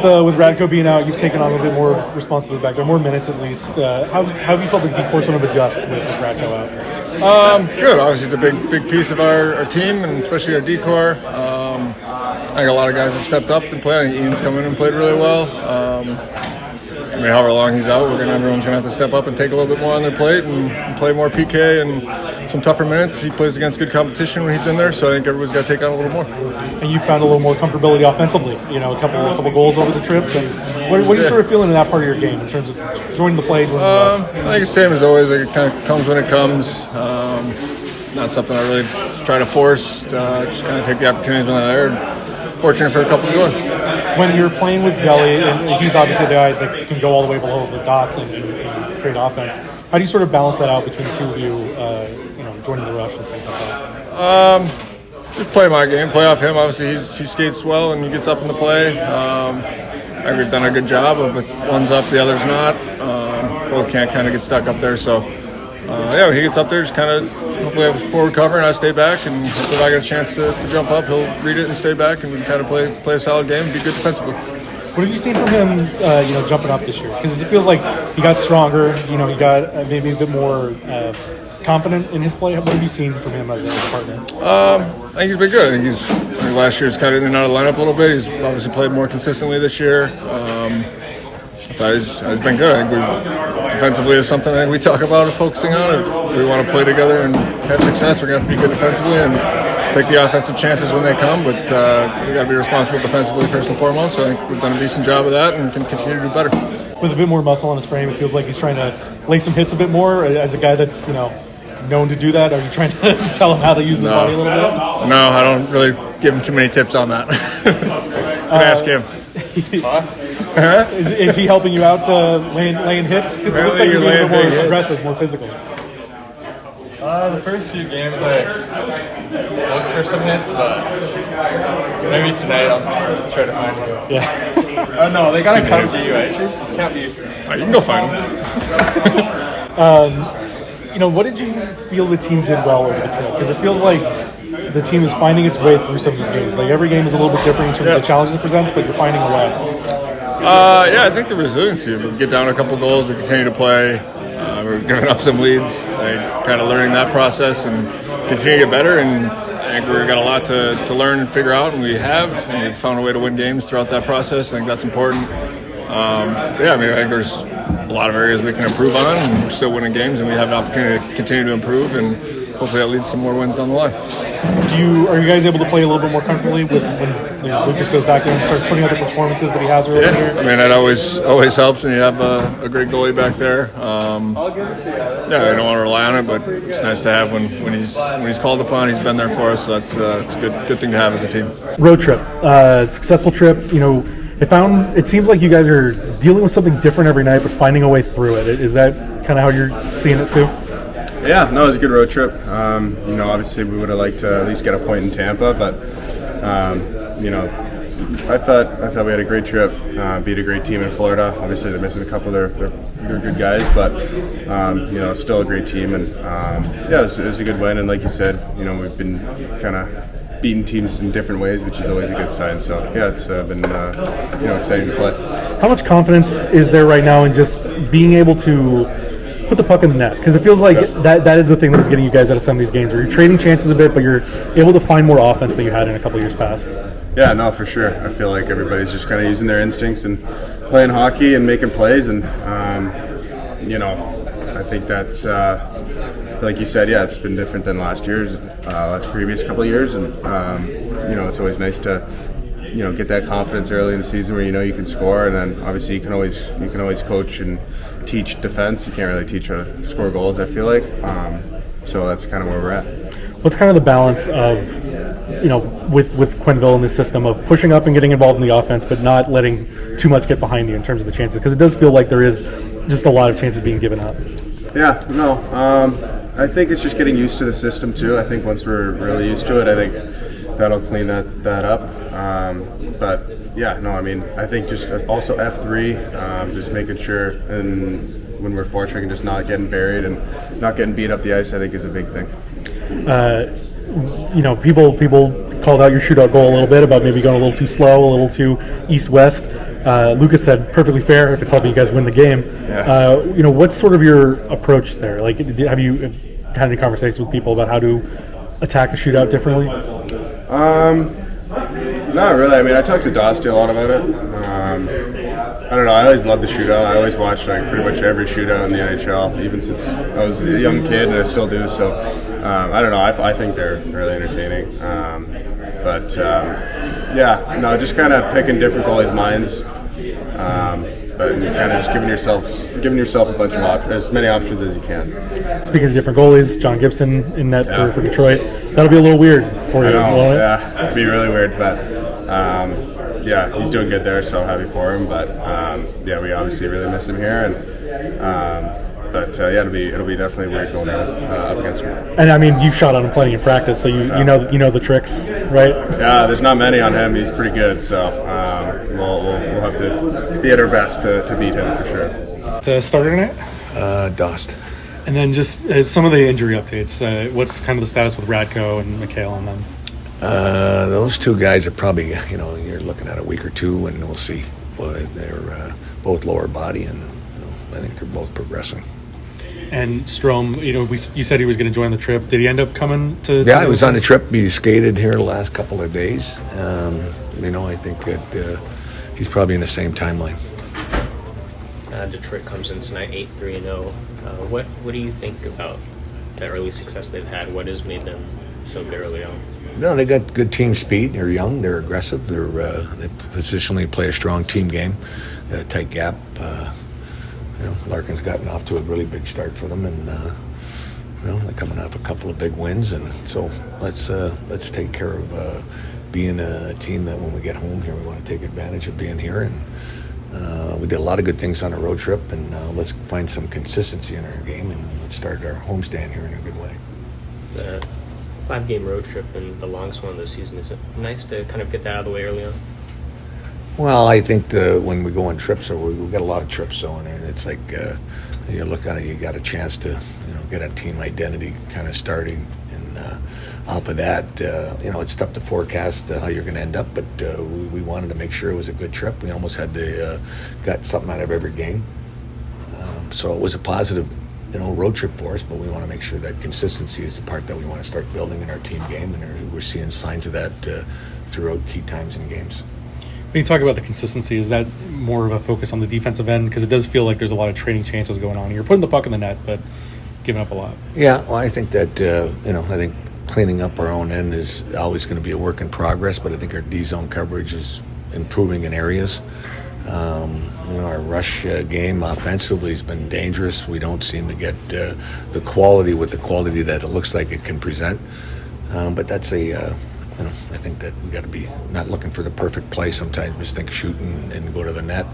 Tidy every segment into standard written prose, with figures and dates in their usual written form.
With Radko being out, you've taken on a little bit more responsibility back there, more minutes at least. How have you felt the D-corps sort of adjust with Radko out? Good. Obviously, it's a big piece of our team, and especially our D-corps. I think a lot of guys have stepped up and played. I think Ian's come in and played really well. However long he's out, everyone's going to have to step up and take a little bit more on their plate and play more PK and some tougher minutes. He plays against good competition when he's in there, so I think everybody's got to take on a little more. And you found a little more comfortability offensively, a couple goals over the trip. And what are you sort of feeling in that part of your game in terms of joining the play? I think it's the same as always. Like, it kind of comes when it comes. Not something I really try to force. Just kind of take the opportunities when they're there. Fortunate for a couple to go in. When you're playing with Zelly, and he's obviously the guy that can go all the way below the dots and create offense, how do you sort of balance that out between the two of you, joining the rush and things like that? Just play my game, play off him. Obviously, he skates well and he gets up in the play. I think we've done a good job of it. One's up, the other's not. Both can't kind of get stuck up there. So, when he gets up there, just kind of hopefully have a forward cover and I stay back. And if I get a chance to jump up, he'll read it and stay back, and we can kind of play a solid game and be good defensively. What have you seen from him, jumping up this year? Because it feels like he got stronger. He got maybe a bit more confident in his play. What have you seen from him as a partner? I think he's been good. I think last year was kind of in and out of the lineup a little bit. He's obviously played more consistently this year. I thought he's been good. I think defensively is something I think we talk about and focusing on. If we want to play together and have success, we're going to have to be good defensively and take the offensive chances when they come, but we got to be responsible defensively first and foremost. So I think we've done a decent job of that and can continue to do better. With a bit more muscle on his frame, it feels like he's trying to lay some hits a bit more. As a guy that's known to do that, are you trying to tell him how to use his body a little bit? No, I don't really give him too many tips on that. Ask him. Is he helping you out laying hits? Because it looks like you're being a bit more aggressive, more physical. The first few games I looked for some hits, but maybe tonight I'll try to find one. Yeah. Oh no, they gotta come to you, eh, Troops? Can't be. You can go find them. What did you feel the team did well over the trip? Because it feels like the team is finding its way through some of these games. Like every game is a little bit different in terms of the challenges it presents, but you're finding a way. I think the resiliency. We get down a couple goals, we continue to play. We're giving up some leads, kind of learning that process and continue to get better. And I think we've got a lot to learn and figure out, and we have. And we've found a way to win games throughout that process. I think that's important. I think there's a lot of areas we can improve on, and we're still winning games, and we have an opportunity to continue to improve, and hopefully that leads to some more wins down the line. Are you guys able to play a little bit more comfortably when Lucas goes back there and starts putting out the performances that he has earlier? Yeah, that always helps when you have a great goalie back there. I don't want to rely on it, but it's nice to have when he's called upon. He's been there for us, so it's a good thing to have as a team. Road trip, successful trip. It seems like you guys are dealing with something different every night, but finding a way through it. Is that kind of how you're seeing it too? Yeah, no, it was a good road trip. Obviously we would have liked to at least get a point in Tampa, but I thought we had a great trip. Beat a great team in Florida. Obviously they're missing a couple of their good guys, but still a great team, and it was a good win. And like you said, we've been kind of beating teams in different ways, which is always a good sign. So yeah, it's been exciting to play. How much confidence is there right now in just being able to put the puck in the net? Because it feels like that is the thing that's getting you guys out of some of these games where you're trading chances a bit, but you're able to find more offense than you had in a couple of years past. Yeah, no, for sure. I feel like everybody's just kind of using their instincts and playing hockey and making plays, and I think that's like you said, it's been different than last previous couple of years, and it's always nice to get that confidence early in the season where you can score, and then obviously you can always coach and teach defense. You can't really teach how to score goals, I feel like. So that's kind of where we're at. What's kind of the balance of, with Quenneville in this system of pushing up and getting involved in the offense, but not letting too much get behind you in terms of the chances? Because it does feel like there is just a lot of chances being given up. Yeah, no. I think it's just getting used to the system too. I think once we're really used to it, I think that'll clean that up. I think just also F3, just making sure, and when we're forechecking, just not getting buried and not getting beat up the ice, I think is a big thing. People called out your shootout goal a little bit about maybe going a little too slow, a little too east-west. Lucas said perfectly fair if it's helping you guys win the game. Yeah. What's sort of your approach there? Like, have you had any conversations with people about how to attack a shootout differently? Not really. I mean, I talked to Dusty a lot about it. I don't know. I always loved the shootout. I always watched pretty much every shootout in the NHL, even since I was a young kid, and I still do. So I don't know. I think they're really entertaining. Just kind of picking different goalies' minds. But kind of just giving yourself a bunch of options, as many options as you can. Speaking of different goalies, John Gibson in net for Detroit. That'll be a little weird for you. I know, yeah, it'd be really weird, but he's doing good there, so happy for him. But we obviously really miss him here, and it'll be definitely weird going up against him. And I mean, you've shot on him plenty in practice, so you know the tricks, right? Yeah, there's not many on him. He's pretty good, so we'll have to be at our best to beat him for sure. To starter tonight? Dost. And then just some of the injury updates. What's kind of the status with Radko and Mikhail and them? Those two guys are probably, you're looking at a week or two, and we'll see. Well, they're both lower body, and I think they're both progressing. And Strome, you said he was going to join the trip. Did he end up coming to? Yeah, he was on the trip. He skated here the last couple of days. I think that he's probably in the same timeline. Detroit comes in tonight 8-3-0. What do you think about the early success they've had? What has made them so good early on? No, they got good team speed. They're young. They're aggressive. They positionally play a strong team game. Got a tight gap. Larkin's gotten off to a really big start for them, and they're coming off a couple of big wins. And so let's take care of being a team that when we get home here, we want to take advantage of being here. And we did a lot of good things on a road trip, and let's find some consistency in our game, and let's start our homestand here in a good way. The 5-game road trip and the longest one of the season, is it nice to kind of get that out of the way early on? Well, I think when we go on trips, or we've got a lot of trips going, and it's like you look at it, you got a chance to get a team identity kind of starting, and off of that, it's tough to forecast how you're going to end up, but we wanted to make sure it was a good trip. We almost had got something out of every game, so it was a positive road trip for us, but we want to make sure that consistency is the part that we want to start building in our team game, and we're seeing signs of that throughout key times in games. When you talk about the consistency, is that more of a focus on the defensive end? Because it does feel like there's a lot of trading chances going on. You're putting the puck in the net, but giving up a lot. Yeah, well, I think that, I think cleaning up our own end is always going to be a work in progress, but I think our D-zone coverage is improving in areas. Our rush game offensively has been dangerous. We don't seem to get the quality that it looks like it can present. But that's I think that we got to be not looking for the perfect play. Sometimes we just think shoot and go to the net.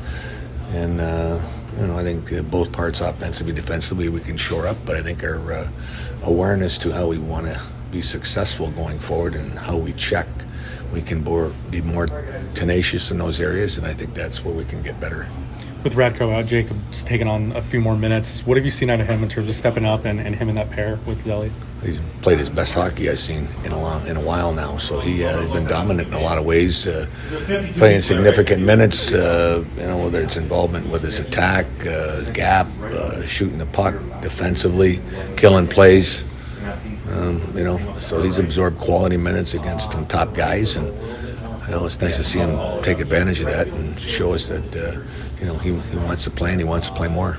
And, I think both parts, offensively, defensively, we can shore up. But I think our awareness to how we want to be successful going forward and how we check, we can be more tenacious in those areas. And I think that's where we can get better. With Radko out, Jacob's taken on a few more minutes. What have you seen out of him in terms of stepping up and him in that pair with Zelly? He's played his best hockey I've seen in a while now. So he has been dominant in a lot of ways, playing significant minutes. Whether it's involvement with his attack, his gap, shooting the puck defensively, killing plays. So he's absorbed quality minutes against some top guys, and it's nice to see him take advantage of that and show us that he wants to play and he wants to play more.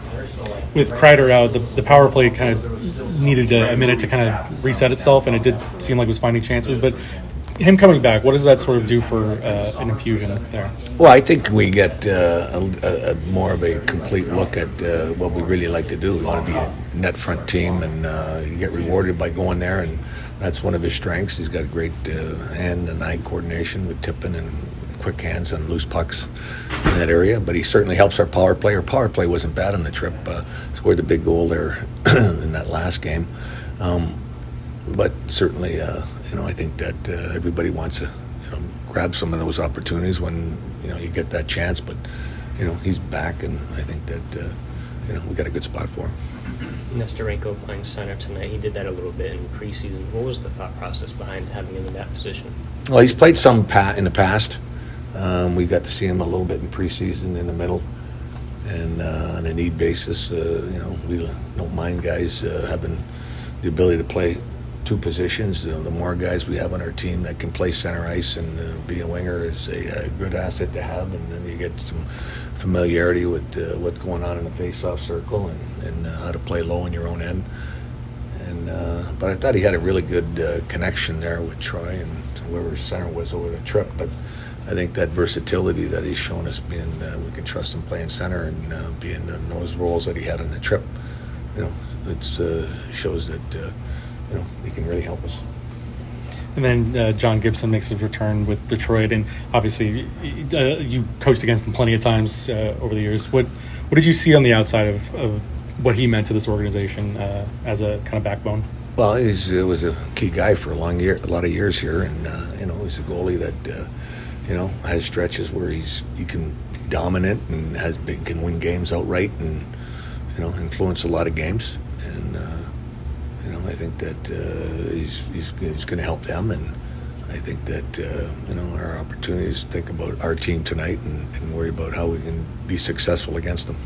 With Kreider out, the power play kind of needed a minute to kind of reset itself, and it did seem like it was finding chances. But him coming back, what does that sort of do for an infusion there? Well, I think we get a more of a complete look at what we really like to do. We want to be a net front team, and you get rewarded by going there, and that's one of his strengths. He's got great hand and eye coordination with tipping and quick hands on loose pucks in that area, but he certainly helps our power play. Our power play wasn't bad on the trip. Scored the big goal there in that last game. But certainly, I think that everybody wants to grab some of those opportunities when you get that chance. But he's back, and I think that we got a good spot for him. Nesterenko playing center tonight. He did that a little bit in preseason. What was the thought process behind having him in that position? Well, he's played some in the past. We got to see him a little bit in preseason in the middle, and on a need basis, we don't mind guys having the ability to play two positions. The more guys we have on our team that can play center ice and be a winger is a good asset to have, and then you get some familiarity with what's going on in the face-off circle and how to play low in your own end. But I thought he had a really good connection there with Troy and whoever center was over the trip. But I think that versatility that he's shown us, being we can trust him playing center and being in those roles that he had on the trip, it shows that he can really help us. And then John Gibson makes his return with Detroit, and obviously you coached against him plenty of times over the years. What did you see on the outside of what he meant to this organization as a kind of backbone? Well, he was a key guy for a lot of years here, and he's a goalie that has stretches where he can be dominant and can win games outright, and influence a lot of games. And I think that he's going to help them, and I think that our opportunities to think about our team tonight and worry about how we can be successful against them.